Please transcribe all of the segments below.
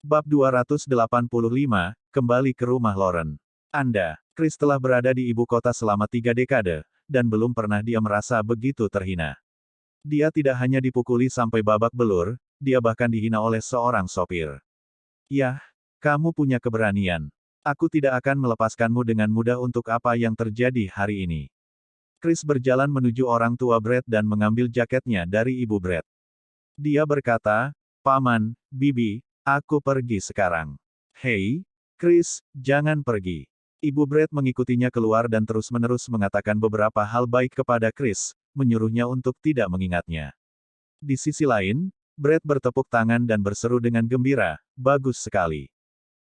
Bab 285, kembali ke rumah Lauren. Chris telah berada di ibu kota selama 3 dekade, dan belum pernah dia merasa begitu terhina. Dia tidak hanya dipukuli sampai babak belur, dia bahkan dihina oleh seorang sopir. Yah, kamu punya keberanian. Aku tidak akan melepaskanmu dengan mudah untuk apa yang terjadi hari ini. Chris berjalan menuju orang tua Brett dan mengambil jaketnya dari ibu Brett. Dia berkata, "Paman, Bibi, aku pergi sekarang." "Hei, Chris, jangan pergi." Ibu Brett mengikutinya keluar dan terus-menerus mengatakan beberapa hal baik kepada Chris, menyuruhnya untuk tidak mengingatnya. Di sisi lain, Brett bertepuk tangan dan berseru dengan gembira, "Bagus sekali.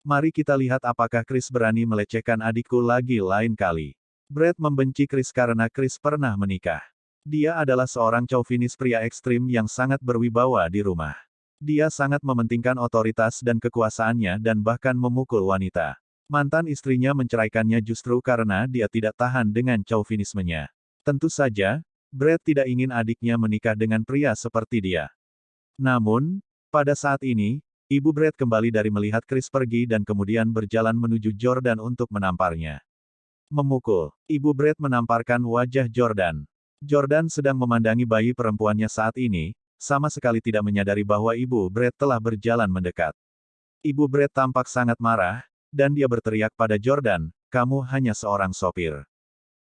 Mari kita lihat apakah Chris berani melecehkan adikku lagi lain kali." Brett membenci Chris karena Chris pernah menikah. Dia adalah seorang chauvinis pria ekstrim yang sangat berwibawa di rumah. Dia sangat mementingkan otoritas dan kekuasaannya dan bahkan memukul wanita. Mantan istrinya menceraikannya justru karena dia tidak tahan dengan chauvinismenya. Tentu saja, Brett tidak ingin adiknya menikah dengan pria seperti dia. Namun, pada saat ini, ibu Brett kembali dari melihat Chris pergi dan kemudian berjalan menuju Jordan untuk menamparnya. Memukul. Ibu Brett menamparkan wajah Jordan. Jordan sedang memandangi bayi perempuannya saat ini, sama sekali tidak menyadari bahwa ibu Brett telah berjalan mendekat. Ibu Brett tampak sangat marah, dan dia berteriak pada Jordan, "Kamu hanya seorang sopir.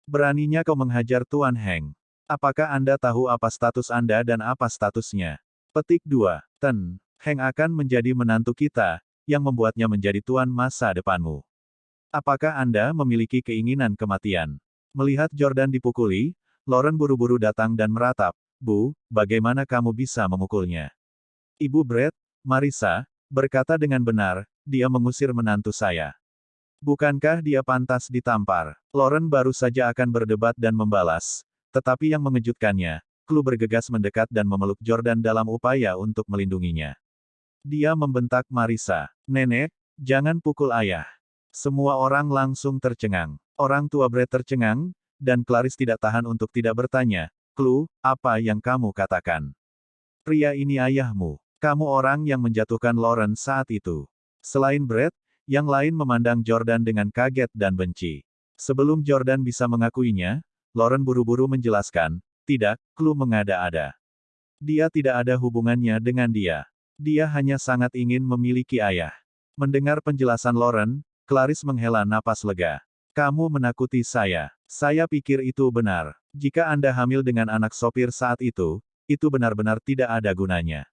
Beraninya kau menghajar Tuan Heng. Apakah Anda tahu apa status Anda dan apa statusnya?" Petik 2. Heng akan menjadi menantu kita, yang membuatnya menjadi tuan masa depanmu. Apakah Anda memiliki keinginan kematian? Melihat Jordan dipukuli, Lauren buru-buru datang dan meratap, "Bu, bagaimana kamu bisa memukulnya?" Ibu Brett, Marissa, berkata dengan benar, "Dia mengusir menantu saya. Bukankah dia pantas ditampar?" Lauren baru saja akan berdebat dan membalas, tetapi yang mengejutkannya, Chloe bergegas mendekat dan memeluk Jordan dalam upaya untuk melindunginya. Dia membentak Marissa, "Nenek, jangan pukul ayah." Semua orang langsung tercengang. Orang tua Brett tercengang, dan Clarice tidak tahan untuk tidak bertanya, "Chloe, apa yang kamu katakan? Pria ini ayahmu. Kamu orang yang menjatuhkan Lauren saat itu." Selain Brett, yang lain memandang Jordan dengan kaget dan benci. Sebelum Jordan bisa mengakuinya, Lauren buru-buru menjelaskan, "Tidak, Chloe mengada-ada. Dia tidak ada hubungannya dengan dia. Dia hanya sangat ingin memiliki ayah." Mendengar penjelasan Lauren, Clarice menghela napas lega. "Kamu menakuti saya. Saya pikir itu benar. Jika Anda hamil dengan anak sopir saat itu benar-benar tidak ada gunanya."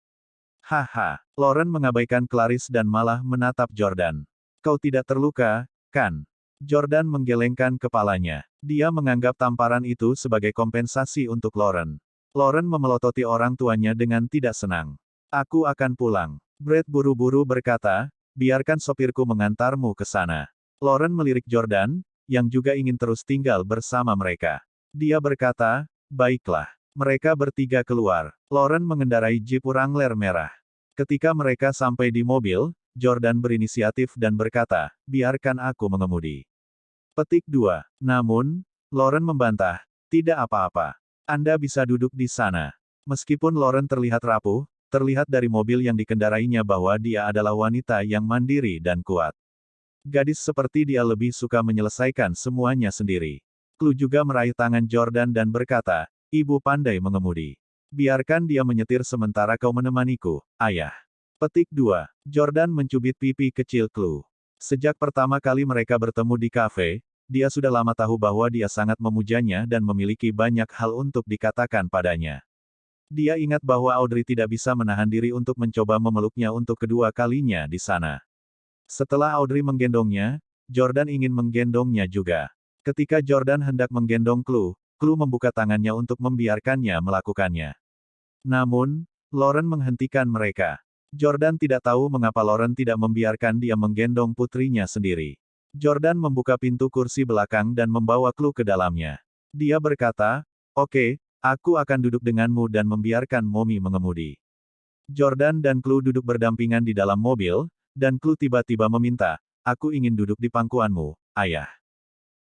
"Haha." Lauren mengabaikan Clarice dan malah menatap Jordan. "Kau tidak terluka, kan?" Jordan menggelengkan kepalanya. Dia menganggap tamparan itu sebagai kompensasi untuk Lauren. Lauren memelototi orang tuanya dengan tidak senang. "Aku akan pulang." Brett buru-buru berkata, "Biarkan sopirku mengantarmu ke sana." Lauren melirik Jordan, yang juga ingin terus tinggal bersama mereka. Dia berkata, "Baiklah." Mereka bertiga keluar. Lauren mengendarai Jeep Wrangler merah. Ketika mereka sampai di mobil, Jordan berinisiatif dan berkata, "Biarkan aku mengemudi." Petik 2. Namun, Lauren membantah, "Tidak apa-apa. Anda bisa duduk di sana." Meskipun Lauren terlihat rapuh, terlihat dari mobil yang dikendarainya bahwa dia adalah wanita yang mandiri dan kuat. Gadis seperti dia lebih suka menyelesaikan semuanya sendiri. Chloe juga meraih tangan Jordan dan berkata, "Ibu pandai mengemudi. Biarkan dia menyetir sementara kau menemaniku, ayah." Petik 2. Jordan mencubit pipi kecil Chloe. Sejak pertama kali mereka bertemu di kafe, dia sudah lama tahu bahwa dia sangat memujanya dan memiliki banyak hal untuk dikatakan padanya. Dia ingat bahwa Audrey tidak bisa menahan diri untuk mencoba memeluknya untuk kedua kalinya di sana. Setelah Audrey menggendongnya, Jordan ingin menggendongnya juga. Ketika Jordan hendak menggendong Chloe, Chloe membuka tangannya untuk membiarkannya melakukannya. Namun, Lauren menghentikan mereka. Jordan tidak tahu mengapa Lauren tidak membiarkan dia menggendong putrinya sendiri. Jordan membuka pintu kursi belakang dan membawa Chloe ke dalamnya. Dia berkata, "Oke, aku akan duduk denganmu dan membiarkan Mommy mengemudi." Jordan dan Chloe duduk berdampingan di dalam mobil, dan Chloe tiba-tiba meminta, "Aku ingin duduk di pangkuanmu, ayah."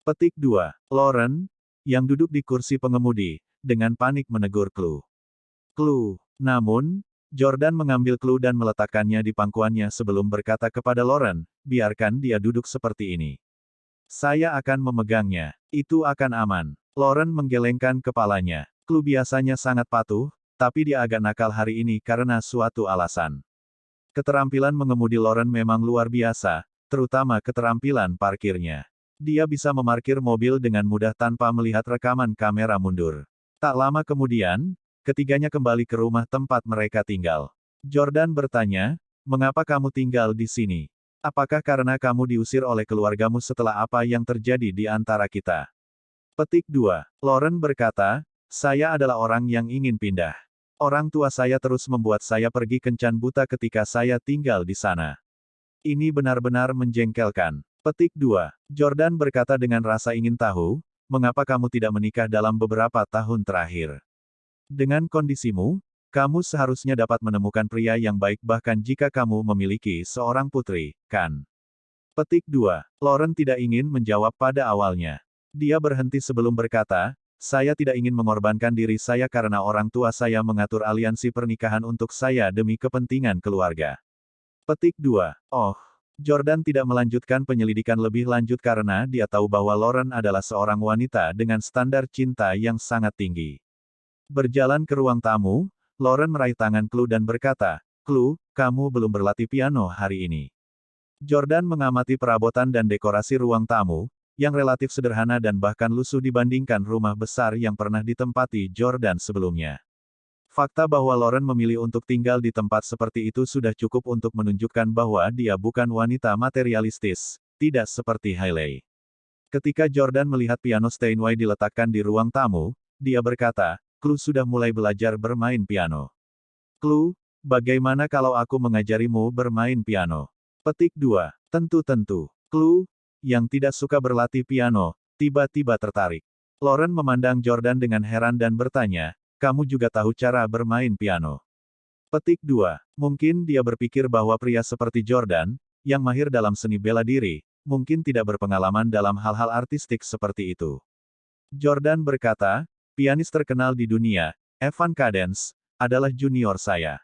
Petik 2. Lauren, yang duduk di kursi pengemudi, dengan panik menegur Chloe. Namun, Jordan mengambil clue dan meletakkannya di pangkuannya sebelum berkata kepada Lauren, biarkan dia duduk seperti ini. Saya akan memegangnya. Itu akan aman. Lauren menggelengkan kepalanya. Clue biasanya sangat patuh, tapi dia agak nakal hari ini karena suatu alasan. Keterampilan mengemudi Lauren memang luar biasa, terutama keterampilan parkirnya. Dia bisa memarkir mobil dengan mudah tanpa melihat rekaman kamera mundur. Tak lama kemudian, ketiganya kembali ke rumah tempat mereka tinggal. Jordan bertanya, mengapa kamu tinggal di sini? Apakah karena kamu diusir oleh keluargamu setelah apa yang terjadi di antara kita? Petik 2. Lauren berkata, saya adalah orang yang ingin pindah. Orang tua saya terus membuat saya pergi kencan buta ketika saya tinggal di sana. Ini benar-benar menjengkelkan. Petik 2. Jordan berkata dengan rasa ingin tahu, mengapa kamu tidak menikah dalam beberapa tahun terakhir? Dengan kondisimu, kamu seharusnya dapat menemukan pria yang baik bahkan jika kamu memiliki seorang putri, kan? Petik 2. Lauren tidak ingin menjawab pada awalnya. Dia berhenti sebelum berkata, saya tidak ingin mengorbankan diri saya karena orang tua saya mengatur aliansi pernikahan untuk saya demi kepentingan keluarga. Petik 2. Oh. Jordan tidak melanjutkan penyelidikan lebih lanjut karena dia tahu bahwa Lauren adalah seorang wanita dengan standar cinta yang sangat tinggi. Berjalan ke ruang tamu, Lauren meraih tangan Clue dan berkata, Clue, kamu belum berlatih piano hari ini. Jordan mengamati perabotan dan dekorasi ruang tamu, yang relatif sederhana dan bahkan lusuh dibandingkan rumah besar yang pernah ditempati Jordan sebelumnya. Fakta bahwa Lauren memilih untuk tinggal di tempat seperti itu sudah cukup untuk menunjukkan bahwa dia bukan wanita materialistis, tidak seperti Hailey. Ketika Jordan melihat piano Steinway diletakkan di ruang tamu, dia berkata, Clue sudah mulai belajar bermain piano. Clue, bagaimana kalau aku mengajarimu bermain piano? Petik 2. Tentu-tentu. Clue, yang tidak suka berlatih piano, tiba-tiba tertarik. Lauren memandang Jordan dengan heran dan bertanya, kamu juga tahu cara bermain piano? Petik 2. Mungkin dia berpikir bahwa pria seperti Jordan, yang mahir dalam seni bela diri, mungkin tidak berpengalaman dalam hal-hal artistik seperti itu. Jordan berkata, pianis terkenal di dunia, Evan Cadence, adalah junior saya.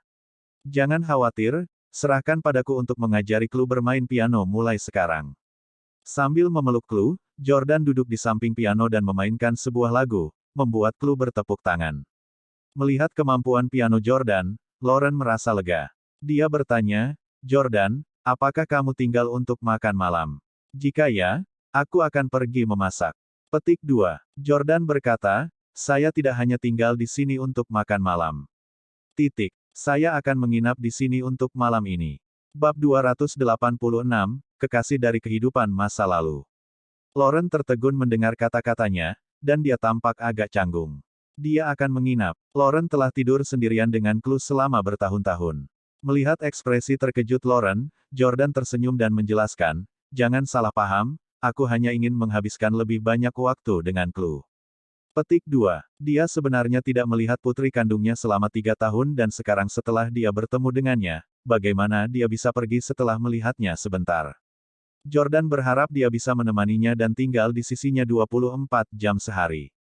Jangan khawatir, serahkan padaku untuk mengajari Clue bermain piano mulai sekarang. Sambil memeluk Clue, Jordan duduk di samping piano dan memainkan sebuah lagu, membuat Clue bertepuk tangan. Melihat kemampuan piano Jordan, Lauren merasa lega. Dia bertanya, Jordan, apakah kamu tinggal untuk makan malam? Jika ya, aku akan pergi memasak. Petik 2. Jordan berkata, saya tidak hanya tinggal di sini untuk makan malam. Titik. Saya akan menginap di sini untuk malam ini. Bab 286, Kekasih dari Kehidupan Masa Lalu. Lauren tertegun mendengar kata-katanya, dan dia tampak agak canggung. Dia akan menginap. Lauren telah tidur sendirian dengan Clue selama bertahun-tahun. Melihat ekspresi terkejut Lauren, Jordan tersenyum dan menjelaskan, jangan salah paham, aku hanya ingin menghabiskan lebih banyak waktu dengan Clue. Petik 2. Dia sebenarnya tidak melihat putri kandungnya selama 3 tahun dan sekarang setelah dia bertemu dengannya, bagaimana dia bisa pergi setelah melihatnya sebentar. Jordan berharap dia bisa menemaninya dan tinggal di sisinya 24 jam sehari.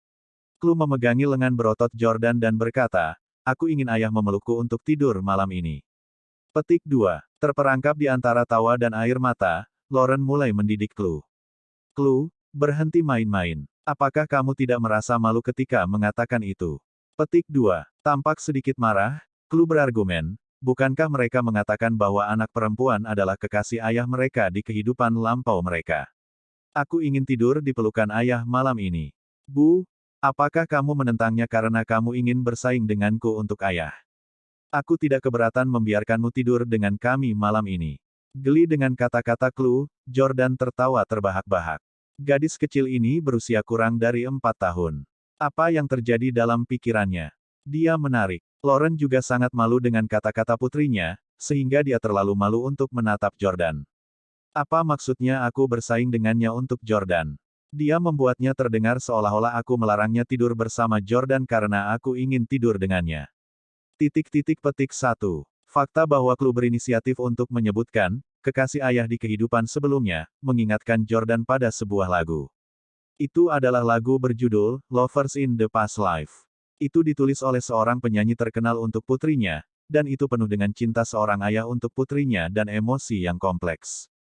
Clue memegangi lengan berotot Jordan dan berkata, aku ingin ayah memelukku untuk tidur malam ini. Petik 2. Terperangkap di antara tawa dan air mata, Lauren mulai mendidik Clue. Clue, berhenti main-main. Apakah kamu tidak merasa malu ketika mengatakan itu? Petik 2. Tampak sedikit marah, Clue berargumen, bukankah mereka mengatakan bahwa anak perempuan adalah kekasih ayah mereka di kehidupan lampau mereka? Aku ingin tidur di pelukan ayah malam ini. Bu, apakah kamu menentangnya karena kamu ingin bersaing denganku untuk ayah? Aku tidak keberatan membiarkanmu tidur dengan kami malam ini. Geli dengan kata-kata Clue, Jordan tertawa terbahak-bahak. Gadis kecil ini berusia kurang dari 4 tahun. Apa yang terjadi dalam pikirannya? Dia menarik. Lauren juga sangat malu dengan kata-kata putrinya, sehingga dia terlalu malu untuk menatap Jordan. Apa maksudnya aku bersaing dengannya untuk Jordan? Dia membuatnya terdengar seolah-olah aku melarangnya tidur bersama Jordan karena aku ingin tidur dengannya. Petik 1. Fakta bahwa Clue berinisiatif untuk menyebutkan, kekasih ayah di kehidupan sebelumnya, mengingatkan Jordan pada sebuah lagu. Itu adalah lagu berjudul, Lovers in the Past Life. Itu ditulis oleh seorang penyanyi terkenal untuk putrinya, dan itu penuh dengan cinta seorang ayah untuk putrinya dan emosi yang kompleks.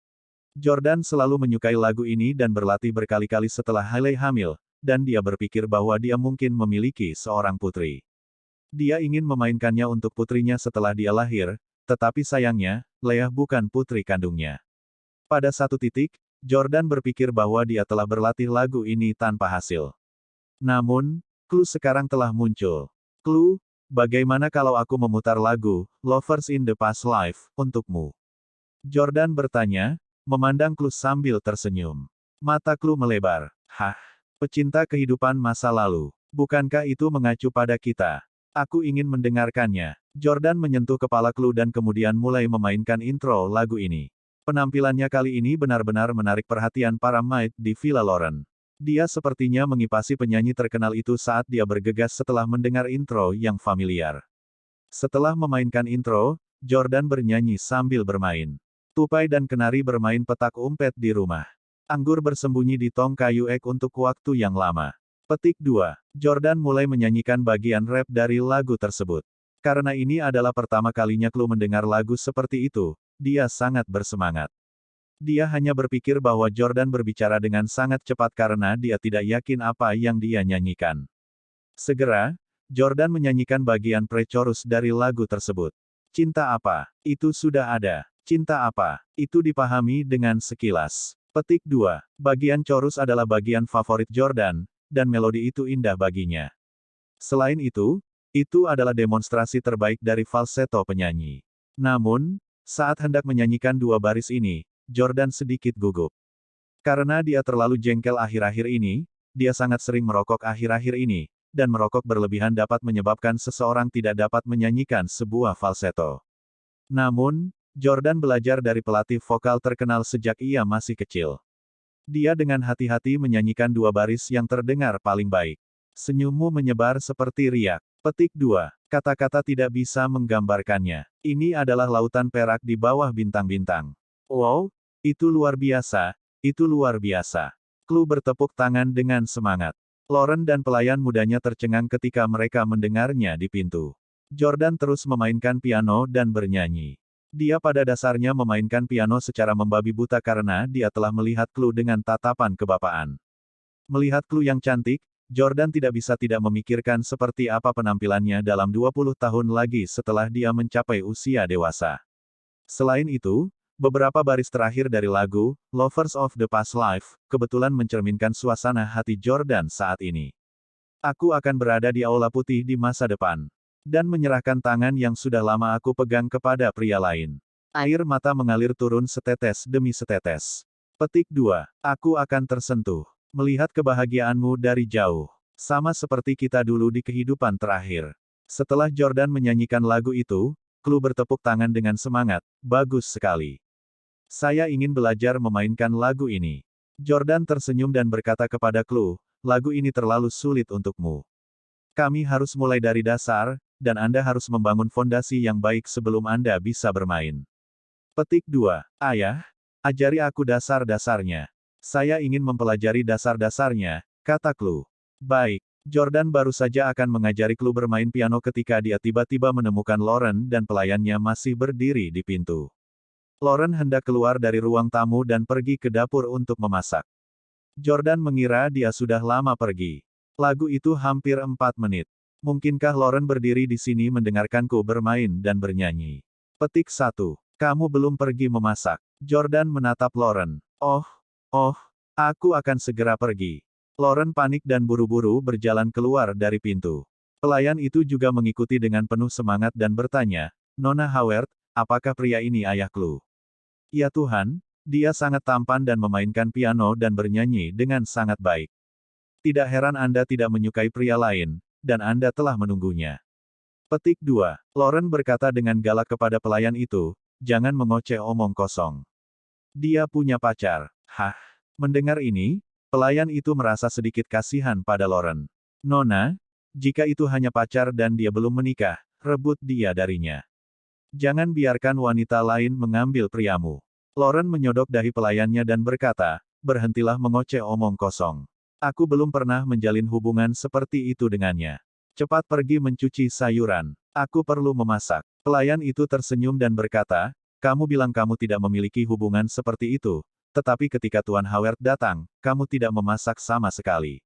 Jordan selalu menyukai lagu ini dan berlatih berkali-kali setelah Hailey hamil, dan dia berpikir bahwa dia mungkin memiliki seorang putri. Dia ingin memainkannya untuk putrinya setelah dia lahir, tetapi sayangnya, Leah bukan putri kandungnya. Pada satu titik, Jordan berpikir bahwa dia telah berlatih lagu ini tanpa hasil. Namun, clue sekarang telah muncul. Clue, bagaimana kalau aku memutar lagu Lovers in the Past Life untukmu? Jordan bertanya, memandang Clue sambil tersenyum. Mata Clue melebar. Hah? Pecinta kehidupan masa lalu. Bukankah itu mengacu pada kita? Aku ingin mendengarkannya. Jordan menyentuh kepala Clue dan kemudian mulai memainkan intro lagu ini. Penampilannya kali ini benar-benar menarik perhatian para maid di Villa Lauren. Dia sepertinya mengipasi penyanyi terkenal itu saat dia bergegas setelah mendengar intro yang familiar. Setelah memainkan intro, Jordan bernyanyi sambil bermain. Tupai dan kenari bermain petak umpet di rumah. Anggur bersembunyi di tong kayu ek untuk waktu yang lama. Petik 2. Jordan mulai menyanyikan bagian rap dari lagu tersebut. Karena ini adalah pertama kalinya Clue mendengar lagu seperti itu, dia sangat bersemangat. Dia hanya berpikir bahwa Jordan berbicara dengan sangat cepat karena dia tidak yakin apa yang dia nyanyikan. Segera, Jordan menyanyikan bagian pre-chorus dari lagu tersebut. Cinta apa? Itu sudah ada. Cinta apa? Itu dipahami dengan sekilas. Petik 2. Bagian chorus adalah bagian favorit Jordan, dan melodi itu indah baginya. Selain itu adalah demonstrasi terbaik dari falsetto penyanyi. Namun, saat hendak menyanyikan dua baris ini, Jordan sedikit gugup. Karena dia terlalu jengkel akhir-akhir ini, dia sangat sering merokok akhir-akhir ini, dan merokok berlebihan dapat menyebabkan seseorang tidak dapat menyanyikan sebuah falsetto. Namun, Jordan belajar dari pelatih vokal terkenal sejak ia masih kecil. Dia dengan hati-hati menyanyikan dua baris yang terdengar paling baik. Senyummu menyebar seperti riak. Petik 2. Kata-kata tidak bisa menggambarkannya. Ini adalah lautan perak di bawah bintang-bintang. Wow, itu luar biasa, itu luar biasa. Clue bertepuk tangan dengan semangat. Lauren dan pelayan mudanya tercengang ketika mereka mendengarnya di pintu. Jordan terus memainkan piano dan bernyanyi. Dia pada dasarnya memainkan piano secara membabi buta karena dia telah melihat Clue dengan tatapan kebapaan. Melihat Clue yang cantik, Jordan tidak bisa tidak memikirkan seperti apa penampilannya dalam 20 tahun lagi setelah dia mencapai usia dewasa. Selain itu, beberapa baris terakhir dari lagu Lovers of the Past Life kebetulan mencerminkan suasana hati Jordan saat ini. Aku akan berada di aula putih di masa depan. Dan menyerahkan tangan yang sudah lama aku pegang kepada pria lain. Air mata mengalir turun setetes demi setetes. Petik 2. Aku akan tersentuh. Melihat kebahagiaanmu dari jauh. Sama seperti kita dulu di kehidupan terakhir. Setelah Jordan menyanyikan lagu itu, Clue bertepuk tangan dengan semangat. Bagus sekali. Saya ingin belajar memainkan lagu ini. Jordan tersenyum dan berkata kepada Clue, lagu ini terlalu sulit untukmu. Kami harus mulai dari dasar, dan Anda harus membangun fondasi yang baik sebelum Anda bisa bermain. Petik 2. Ayah, ajari aku dasar-dasarnya. Saya ingin mempelajari dasar-dasarnya, kata Clue. Baik, Jordan baru saja akan mengajari Clue bermain piano ketika dia tiba-tiba menemukan Lauren dan pelayannya masih berdiri di pintu. Lauren hendak keluar dari ruang tamu dan pergi ke dapur untuk memasak. Jordan mengira dia sudah lama pergi. Lagu itu hampir 4 menit. Mungkinkah Lauren berdiri di sini mendengarkanku bermain dan bernyanyi? Petik 1. Kamu belum pergi memasak. Jordan menatap Lauren. Oh, aku akan segera pergi. Lauren panik dan buru-buru berjalan keluar dari pintu. Pelayan itu juga mengikuti dengan penuh semangat dan bertanya, Nona Howard, apakah pria ini ayah Clue? Ya Tuhan, dia sangat tampan dan memainkan piano dan bernyanyi dengan sangat baik. Tidak heran Anda tidak menyukai pria lain, dan Anda telah menunggunya. Petik 2. Lauren berkata dengan galak kepada pelayan itu, jangan mengoceh omong kosong. Dia punya pacar. Hah? Mendengar ini, pelayan itu merasa sedikit kasihan pada Lauren. Nona, jika itu hanya pacar dan dia belum menikah, rebut dia darinya. Jangan biarkan wanita lain mengambil priamu. Lauren menyodok dahi pelayannya dan berkata, berhentilah mengoceh omong kosong. Aku belum pernah menjalin hubungan seperti itu dengannya. Cepat pergi mencuci sayuran. Aku perlu memasak. Pelayan itu tersenyum dan berkata, kamu bilang kamu tidak memiliki hubungan seperti itu, tetapi ketika Tuan Howard datang, kamu tidak memasak sama sekali.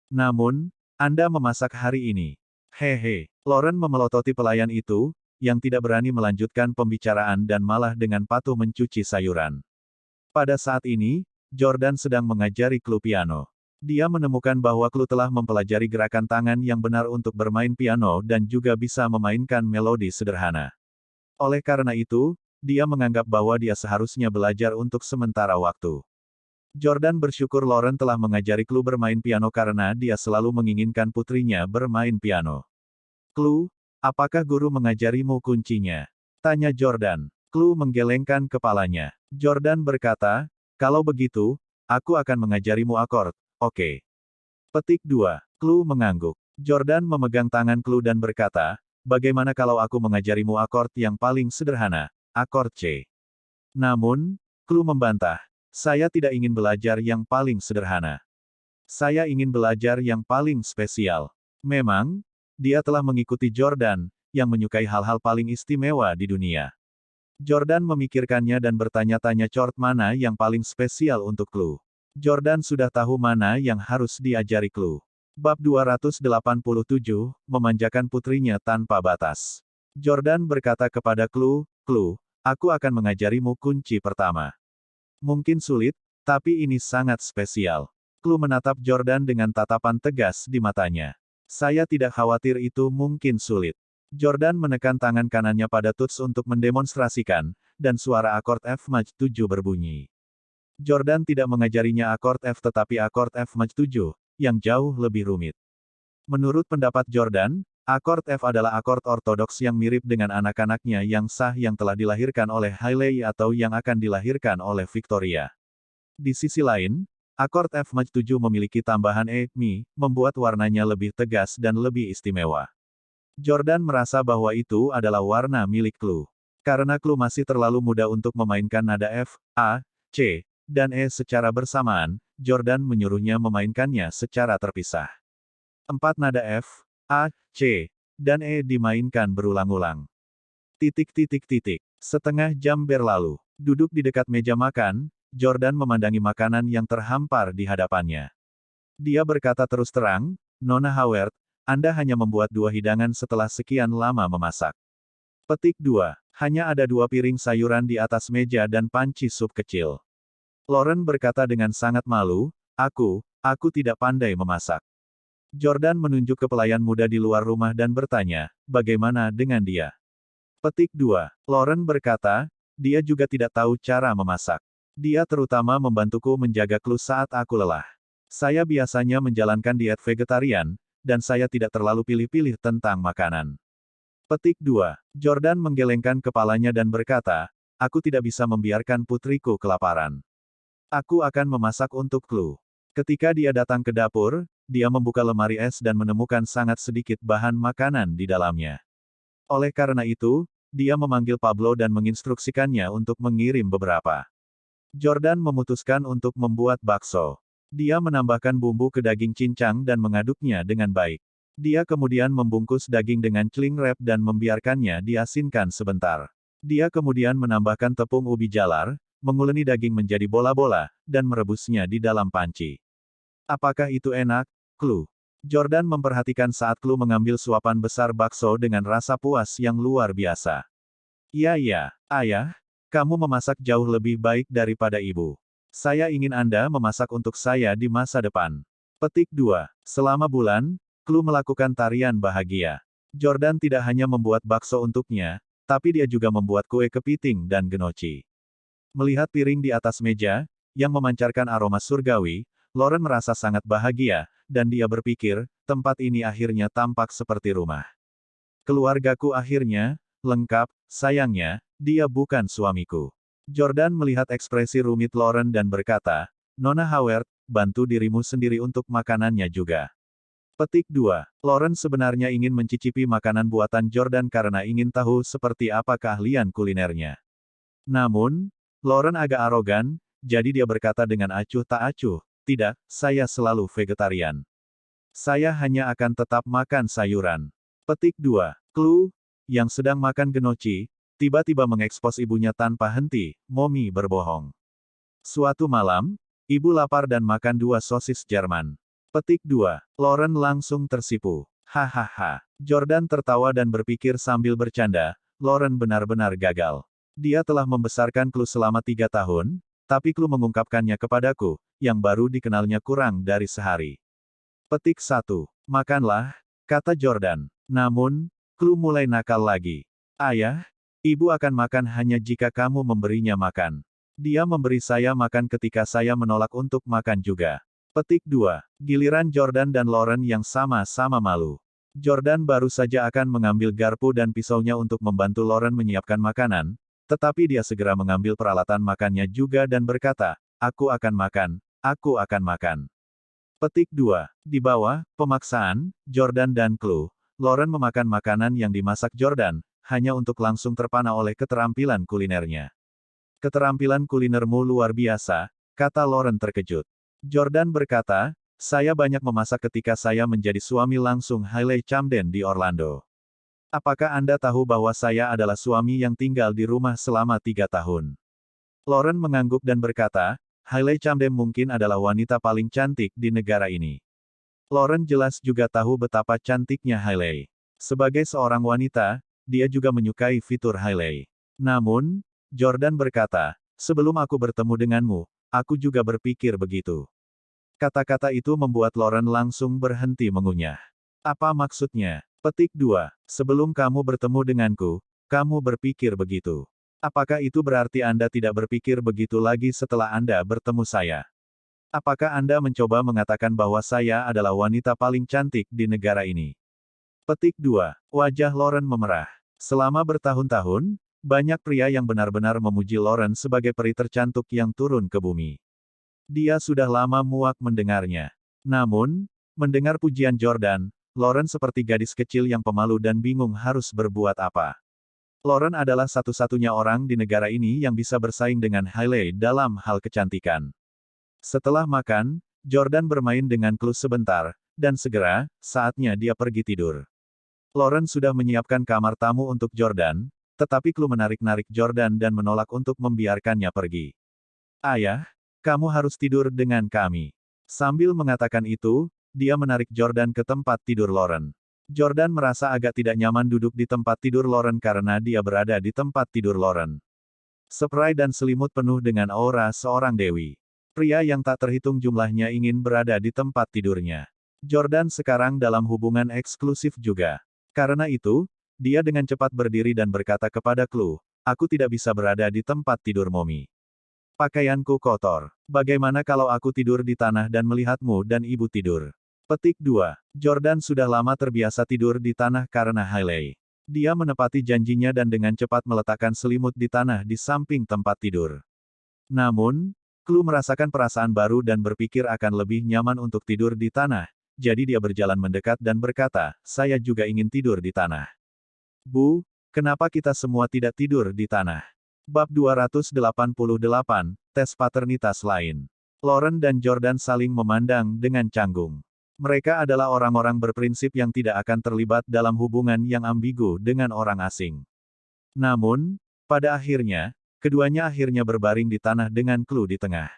Namun, Anda memasak hari ini. Hehe. Lauren memelototi pelayan itu, yang tidak berani melanjutkan pembicaraan dan malah dengan patuh mencuci sayuran. Pada saat ini, Jordan sedang mengajari Chloe piano. Dia menemukan bahwa Chloe telah mempelajari gerakan tangan yang benar untuk bermain piano dan juga bisa memainkan melodi sederhana. Oleh karena itu, dia menganggap bahwa dia seharusnya belajar untuk sementara waktu. Jordan bersyukur Lauren telah mengajari Chloe bermain piano karena dia selalu menginginkan putrinya bermain piano. Chloe, apakah guru mengajarimu kuncinya? Tanya Jordan. Chloe menggelengkan kepalanya. Jordan berkata, kalau begitu, aku akan mengajarimu akord, oke. Petik 2. Chloe mengangguk. Jordan memegang tangan Chloe dan berkata, bagaimana kalau aku mengajarimu akord yang paling sederhana, akord C. Namun, Chloe membantah, saya tidak ingin belajar yang paling sederhana. Saya ingin belajar yang paling spesial. Memang, dia telah mengikuti Jordan, yang menyukai hal-hal paling istimewa di dunia. Jordan memikirkannya dan bertanya-tanya chord mana yang paling spesial untuk Chloe. Jordan sudah tahu mana yang harus diajari Chloe. Bab 287, memanjakan putrinya tanpa batas. Jordan berkata kepada Chloe, Chloe, aku akan mengajarimu kunci pertama. Mungkin sulit, tapi ini sangat spesial. Chloe menatap Jordan dengan tatapan tegas di matanya. Saya tidak khawatir itu mungkin sulit. Jordan menekan tangan kanannya pada tuts untuk mendemonstrasikan, dan suara akord F maj 7 berbunyi. Jordan tidak mengajarinya akord F tetapi akord F maj 7, yang jauh lebih rumit. Menurut pendapat Jordan, akord F adalah akord ortodoks yang mirip dengan anak-anaknya yang sah yang telah dilahirkan oleh Hailey atau yang akan dilahirkan oleh Victoria. Di sisi lain, akord F maj 7 memiliki tambahan E, Mi, membuat warnanya lebih tegas dan lebih istimewa. Jordan merasa bahwa itu adalah warna milik Chloe. Karena Chloe masih terlalu muda untuk memainkan nada F, A, C, dan E secara bersamaan, Jordan menyuruhnya memainkannya secara terpisah. 4 nada F, A, C, dan E dimainkan berulang-ulang. Setengah jam berlalu. Duduk di dekat meja makan, Jordan memandangi makanan yang terhampar di hadapannya. Dia berkata terus terang, Nona Howard, Anda hanya membuat 2 hidangan setelah sekian lama memasak. Petik 2. Hanya ada 2 piring sayuran di atas meja dan panci sup kecil. Lauren berkata dengan sangat malu, aku tidak pandai memasak. Jordan menunjuk ke pelayan muda di luar rumah dan bertanya, bagaimana dengan dia? Petik 2. Lauren berkata, dia juga tidak tahu cara memasak. Dia terutama membantuku menjaga Chloe saat aku lelah. Saya biasanya menjalankan diet vegetarian, dan saya tidak terlalu pilih-pilih tentang makanan. Petik 2. Jordan menggelengkan kepalanya dan berkata, aku tidak bisa membiarkan putriku kelaparan. Aku akan memasak untuk Chloe. Ketika dia datang ke dapur, dia membuka lemari es dan menemukan sangat sedikit bahan makanan di dalamnya. Oleh karena itu, dia memanggil Pablo dan menginstruksikannya untuk mengirim beberapa. Jordan memutuskan untuk membuat bakso. Dia menambahkan bumbu ke daging cincang dan mengaduknya dengan baik. Dia kemudian membungkus daging dengan cling wrap dan membiarkannya diasinkan sebentar. Dia kemudian menambahkan tepung ubi jalar, menguleni daging menjadi bola-bola, dan merebusnya di dalam panci. Apakah itu enak, Chloe? Jordan memperhatikan saat Chloe mengambil suapan besar bakso dengan rasa puas yang luar biasa. Iya, ayah. Kamu memasak jauh lebih baik daripada ibu. Saya ingin Anda memasak untuk saya di masa depan. Petik 2. Selama bulan, Chloe melakukan tarian bahagia. Jordan tidak hanya membuat bakso untuknya, tapi dia juga membuat kue kepiting dan genoci. Melihat piring di atas meja, yang memancarkan aroma surgawi, Lauren merasa sangat bahagia, dan dia berpikir, tempat ini akhirnya tampak seperti rumah. Keluargaku akhirnya lengkap, sayangnya, dia bukan suamiku. Jordan melihat ekspresi rumit Lauren dan berkata, Nona Howard, bantu dirimu sendiri untuk makanannya juga. Petik 2. Lauren sebenarnya ingin mencicipi makanan buatan Jordan karena ingin tahu seperti apa keahlian kulinernya. Namun, Lauren agak arogan, jadi dia berkata dengan acuh tak acuh, tidak, saya selalu vegetarian. Saya hanya akan tetap makan sayuran. Petik 2. Chloe, yang sedang makan genoci, tiba-tiba mengekspos ibunya tanpa henti. Momi berbohong. Suatu malam, ibu lapar dan makan 2 sosis Jerman. Petik 2. Lauren langsung tersipu. Hahaha. Jordan tertawa dan berpikir sambil bercanda, Lauren benar-benar gagal. Dia telah membesarkan Chloe selama 3 tahun, tapi Chloe mengungkapkannya kepadaku, yang baru dikenalnya kurang dari sehari. Petik 1. Makanlah, kata Jordan. Namun, Chloe mulai nakal lagi. Ayah, ibu akan makan hanya jika kamu memberinya makan. Dia memberi saya makan ketika saya menolak untuk makan juga. Petik 2. Giliran Jordan dan Lauren yang sama-sama malu. Jordan baru saja akan mengambil garpu dan pisaunya untuk membantu Lauren menyiapkan makanan, tetapi dia segera mengambil peralatan makannya juga dan berkata, aku akan makan, aku akan makan. Petik 2. Di bawah pemaksaan Jordan dan Chloe, Lauren memakan makanan yang dimasak Jordan, hanya untuk langsung terpana oleh keterampilan kulinernya. Keterampilan kulinermu luar biasa, kata Lauren terkejut. Jordan berkata, saya banyak memasak ketika saya menjadi suami langsung Hailey Camden di Orlando. Apakah Anda tahu bahwa saya adalah suami yang tinggal di rumah selama 3 tahun? Lauren mengangguk dan berkata, Hailey Camden mungkin adalah wanita paling cantik di negara ini. Lauren jelas juga tahu betapa cantiknya Hailey. Sebagai seorang wanita, dia juga menyukai fitur Hailey. Namun, Jordan berkata, sebelum aku bertemu denganmu, aku juga berpikir begitu. Kata-kata itu membuat Lauren langsung berhenti mengunyah. Apa maksudnya? Petik 2. Sebelum kamu bertemu denganku, kamu berpikir begitu. Apakah itu berarti Anda tidak berpikir begitu lagi setelah Anda bertemu saya? Apakah Anda mencoba mengatakan bahwa saya adalah wanita paling cantik di negara ini? Petik 2. Wajah Lauren memerah. Selama bertahun-tahun, banyak pria yang benar-benar memuji Lauren sebagai peri tercantik yang turun ke bumi. Dia sudah lama muak mendengarnya. Namun, mendengar pujian Jordan, Lauren seperti gadis kecil yang pemalu dan bingung harus berbuat apa. Lauren adalah satu-satunya orang di negara ini yang bisa bersaing dengan Hailey dalam hal kecantikan. Setelah makan, Jordan bermain dengan Chloe sebentar, dan segera, saatnya dia pergi tidur. Lauren sudah menyiapkan kamar tamu untuk Jordan, tetapi Chloe menarik-narik Jordan dan menolak untuk membiarkannya pergi. Ayah, kamu harus tidur dengan kami. Sambil mengatakan itu, dia menarik Jordan ke tempat tidur Lauren. Jordan merasa agak tidak nyaman duduk di tempat tidur Lauren karena dia berada di tempat tidur Lauren. Spray dan selimut penuh dengan aura seorang dewi. Pria yang tak terhitung jumlahnya ingin berada di tempat tidurnya. Jordan sekarang dalam hubungan eksklusif juga. Karena itu, dia dengan cepat berdiri dan berkata kepada Chloe, aku tidak bisa berada di tempat tidur Momi. Pakaianku kotor. Bagaimana kalau aku tidur di tanah dan melihatmu dan ibu tidur? Petik 2. Jordan sudah lama terbiasa tidur di tanah karena Hailey. Dia menepati janjinya dan dengan cepat meletakkan selimut di tanah di samping tempat tidur. Namun, Chloe merasakan perasaan baru dan berpikir akan lebih nyaman untuk tidur di tanah, jadi dia berjalan mendekat dan berkata, saya juga ingin tidur di tanah. Bu, kenapa kita semua tidak tidur di tanah? Bab 288, Tes Paternitas Lain. Lauren dan Jordan saling memandang dengan canggung. Mereka adalah orang-orang berprinsip yang tidak akan terlibat dalam hubungan yang ambigu dengan orang asing. Namun, pada akhirnya, keduanya akhirnya berbaring di tanah dengan Chloe di tengah.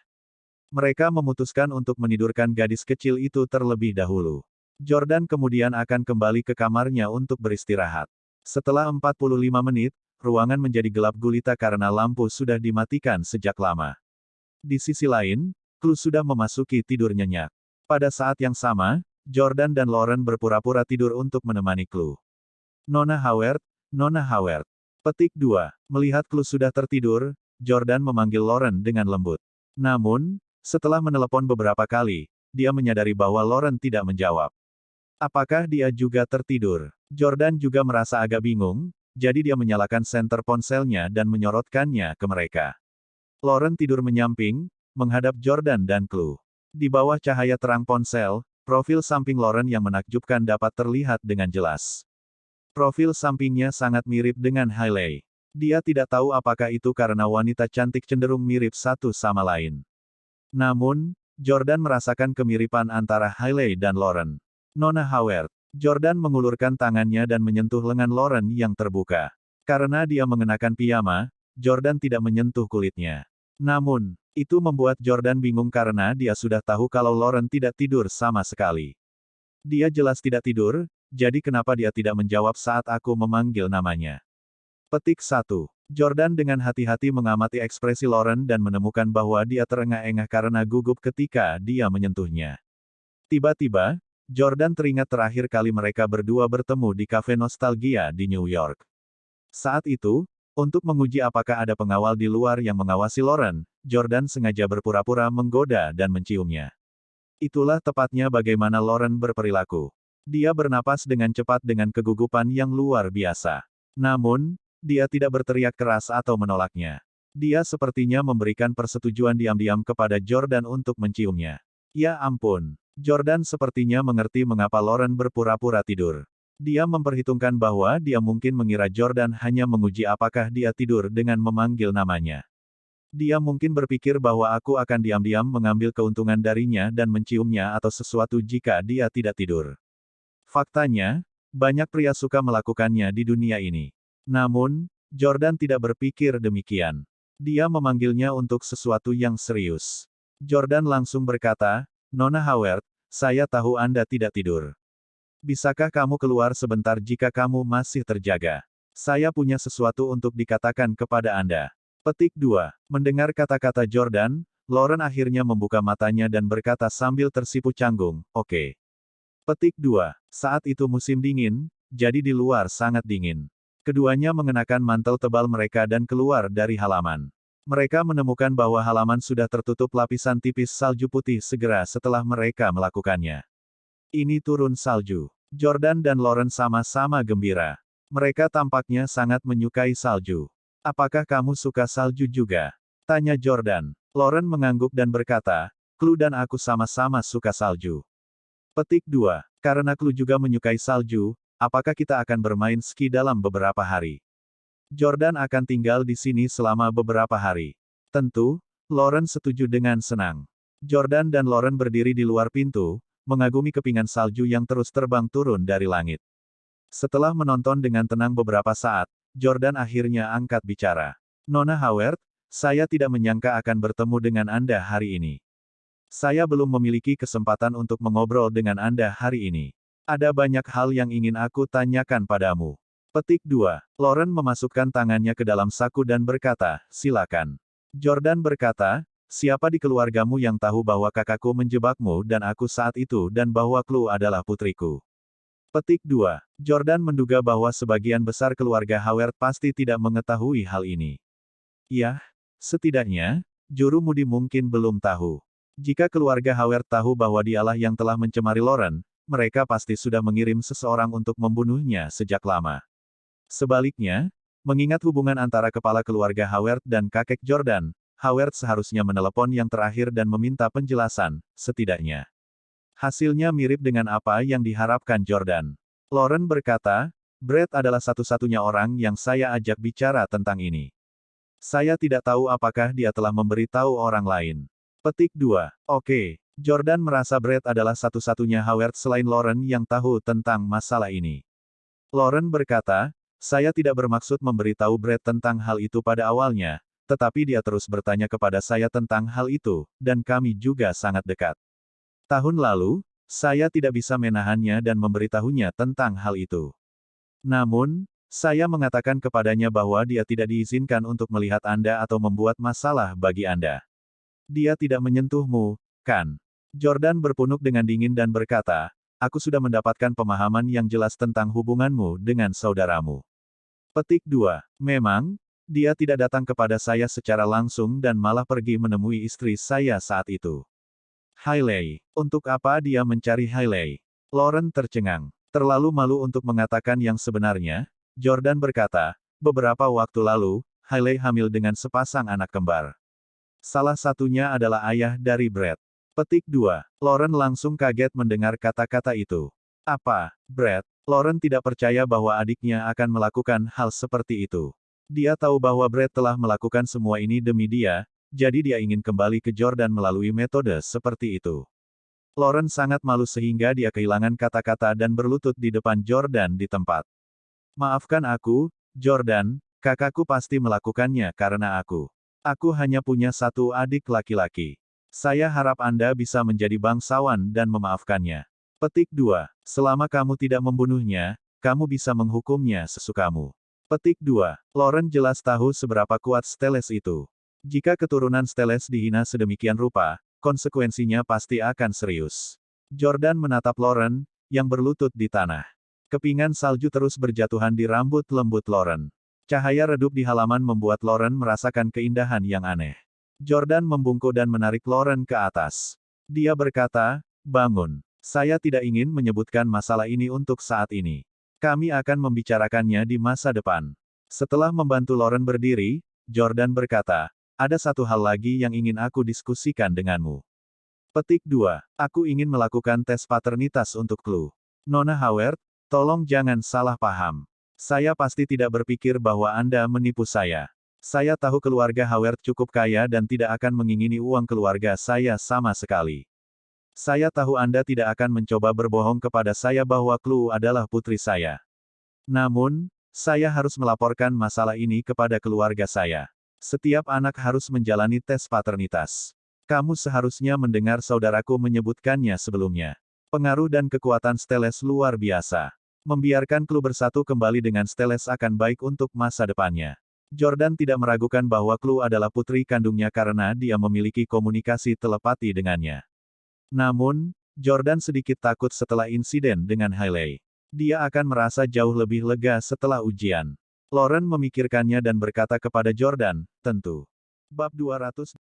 Mereka memutuskan untuk menidurkan gadis kecil itu terlebih dahulu. Jordan kemudian akan kembali ke kamarnya untuk beristirahat. Setelah 45 menit, ruangan menjadi gelap gulita karena lampu sudah dimatikan sejak lama. Di sisi lain, Chloe sudah memasuki tidur nyenyak. Pada saat yang sama, Jordan dan Lauren berpura-pura tidur untuk menemani Chloe. Nona Howard, Nona Howard. Petik 2. Melihat Chloe sudah tertidur, Jordan memanggil Lauren dengan lembut. Namun, setelah menelepon beberapa kali, dia menyadari bahwa Lauren tidak menjawab. Apakah dia juga tertidur? Jordan juga merasa agak bingung, jadi dia menyalakan senter ponselnya dan menyorotkannya ke mereka. Lauren tidur menyamping, menghadap Jordan dan Chloe. Di bawah cahaya terang ponsel, profil samping Lauren yang menakjubkan dapat terlihat dengan jelas. Profil sampingnya sangat mirip dengan Hailey. Dia tidak tahu apakah itu karena wanita cantik cenderung mirip satu sama lain. Namun, Jordan merasakan kemiripan antara Hailey dan Lauren. Nona Howard. Jordan mengulurkan tangannya dan menyentuh lengan Lauren yang terbuka. Karena dia mengenakan piyama, Jordan tidak menyentuh kulitnya. Namun, itu membuat Jordan bingung karena dia sudah tahu kalau Lauren tidak tidur sama sekali. Dia jelas tidak tidur, jadi kenapa dia tidak menjawab saat aku memanggil namanya? Petik 1. Jordan dengan hati-hati mengamati ekspresi Lauren dan menemukan bahwa dia terengah-engah karena gugup ketika dia menyentuhnya. Tiba-tiba, Jordan teringat terakhir kali mereka berdua bertemu di kafe nostalgia di New York. Saat itu, untuk menguji apakah ada pengawal di luar yang mengawasi Lauren, Jordan sengaja berpura-pura menggoda dan menciumnya. Itulah tepatnya bagaimana Lauren berperilaku. Dia bernapas dengan cepat dengan kegugupan yang luar biasa. Namun, dia tidak berteriak keras atau menolaknya. Dia sepertinya memberikan persetujuan diam-diam kepada Jordan untuk menciumnya. Ya ampun. Jordan sepertinya mengerti mengapa Lauren berpura-pura tidur. Dia memperhitungkan bahwa dia mungkin mengira Jordan hanya menguji apakah dia tidur dengan memanggil namanya. Dia mungkin berpikir bahwa aku akan diam-diam mengambil keuntungan darinya dan menciumnya atau sesuatu jika dia tidak tidur. Faktanya, banyak pria suka melakukannya di dunia ini. Namun, Jordan tidak berpikir demikian. Dia memanggilnya untuk sesuatu yang serius. Jordan langsung berkata, "Nona Howard, saya tahu Anda tidak tidur. Bisakah kamu keluar sebentar jika kamu masih terjaga? Saya punya sesuatu untuk dikatakan kepada Anda." Petik 2. Mendengar kata-kata Jordan, Lauren akhirnya membuka matanya dan berkata sambil tersipu canggung, "Oke." Petik 2. Saat itu musim dingin, jadi di luar sangat dingin. Keduanya mengenakan mantel tebal mereka dan keluar dari halaman. Mereka menemukan bahwa halaman sudah tertutup lapisan tipis salju putih segera setelah mereka melakukannya. Ini turun salju. Jordan dan Lauren sama-sama gembira. Mereka tampaknya sangat menyukai salju. "Apakah kamu suka salju juga?" tanya Jordan. Lauren mengangguk dan berkata, "Chloe dan aku sama-sama suka salju." Petik 2. Karena Chloe juga menyukai salju, apakah kita akan bermain ski dalam beberapa hari? Jordan akan tinggal di sini selama beberapa hari. Tentu, Lauren setuju dengan senang. Jordan dan Lauren berdiri di luar pintu, mengagumi kepingan salju yang terus terbang turun dari langit. Setelah menonton dengan tenang beberapa saat, Jordan akhirnya angkat bicara. "Nona Howard, saya tidak menyangka akan bertemu dengan Anda hari ini. Saya belum memiliki kesempatan untuk mengobrol dengan Anda hari ini. Ada banyak hal yang ingin aku tanyakan padamu." Petik 2. Lauren memasukkan tangannya ke dalam saku dan berkata, "Silakan." Jordan berkata, "Siapa di keluargamu yang tahu bahwa kakakku menjebakmu dan aku saat itu dan bahwa Chloe adalah putriku?" Petik 2. Jordan menduga bahwa sebagian besar keluarga Howard pasti tidak mengetahui hal ini. Ya, setidaknya, juru mudi mungkin belum tahu. Jika keluarga Howard tahu bahwa dialah yang telah mencemari Lauren, mereka pasti sudah mengirim seseorang untuk membunuhnya sejak lama. Sebaliknya, mengingat hubungan antara kepala keluarga Howard dan kakek Jordan, Howard seharusnya menelepon yang terakhir dan meminta penjelasan, setidaknya. Hasilnya mirip dengan apa yang diharapkan Jordan. Lauren berkata, "Brett adalah satu-satunya orang yang saya ajak bicara tentang ini. Saya tidak tahu apakah dia telah memberitahu orang lain." Petik 2. Oke. Jordan merasa Brett adalah satu-satunya Howard selain Lauren yang tahu tentang masalah ini. Lauren berkata, "Saya tidak bermaksud memberitahu Brett tentang hal itu pada awalnya, tetapi dia terus bertanya kepada saya tentang hal itu, dan kami juga sangat dekat. Tahun lalu, saya tidak bisa menahannya dan memberitahunya tentang hal itu. Namun, saya mengatakan kepadanya bahwa dia tidak diizinkan untuk melihat Anda atau membuat masalah bagi Anda. Dia tidak menyentuhmu, kan?" Jordan berpunuk dengan dingin dan berkata, "Aku sudah mendapatkan pemahaman yang jelas tentang hubunganmu dengan saudaramu." Petik 2. Memang, dia tidak datang kepada saya secara langsung dan malah pergi menemui istri saya saat itu. Hailey. Untuk apa dia mencari Hailey? Lauren tercengang. Terlalu malu untuk mengatakan yang sebenarnya, Jordan berkata, "Beberapa waktu lalu, Hailey hamil dengan sepasang anak kembar. Salah satunya adalah ayah dari Brett." Petik 2. Lauren langsung kaget mendengar kata-kata itu. "Apa, Brett?" Lauren tidak percaya bahwa adiknya akan melakukan hal seperti itu. Dia tahu bahwa Brett telah melakukan semua ini demi dia, jadi dia ingin kembali ke Jordan melalui metode seperti itu. Lauren sangat malu sehingga dia kehilangan kata-kata dan berlutut di depan Jordan di tempat. Maafkan aku, Jordan, kakakku pasti melakukannya karena aku. Aku hanya punya satu adik laki-laki. Saya harap Anda bisa menjadi bangsawan dan memaafkannya. Petik 2. Selama kamu tidak membunuhnya, kamu bisa menghukumnya sesukamu. Petik 2. Lauren jelas tahu seberapa kuat Steles itu. Jika keturunan Steles dihina sedemikian rupa, konsekuensinya pasti akan serius. Jordan menatap Lauren, yang berlutut di tanah. Kepingan salju terus berjatuhan di rambut lembut Lauren. Cahaya redup di halaman membuat Lauren merasakan keindahan yang aneh. Jordan membungkuk dan menarik Lauren ke atas. Dia berkata, bangun. Saya tidak ingin menyebutkan masalah ini untuk saat ini. Kami akan membicarakannya di masa depan. Setelah membantu Lauren berdiri, Jordan berkata, ada satu hal lagi yang ingin aku diskusikan denganmu. Petik 2. Aku ingin melakukan tes paternitas untuk Chloe. Nona Howard, tolong jangan salah paham. Saya pasti tidak berpikir bahwa Anda menipu saya. Saya tahu keluarga Howard cukup kaya dan tidak akan mengingini uang keluarga saya sama sekali. Saya tahu Anda tidak akan mencoba berbohong kepada saya bahwa Chloe adalah putri saya. Namun, saya harus melaporkan masalah ini kepada keluarga saya. Setiap anak harus menjalani tes paternitas. Kamu seharusnya mendengar saudaraku menyebutkannya sebelumnya. Pengaruh dan kekuatan Steles luar biasa. Membiarkan Chloe bersatu kembali dengan Steles akan baik untuk masa depannya. Jordan tidak meragukan bahwa Chloe adalah putri kandungnya karena dia memiliki komunikasi telepati dengannya. Namun, Jordan sedikit takut setelah insiden dengan Hailey. Dia akan merasa jauh lebih lega setelah ujian. Lauren memikirkannya dan berkata kepada Jordan, tentu. Bab 200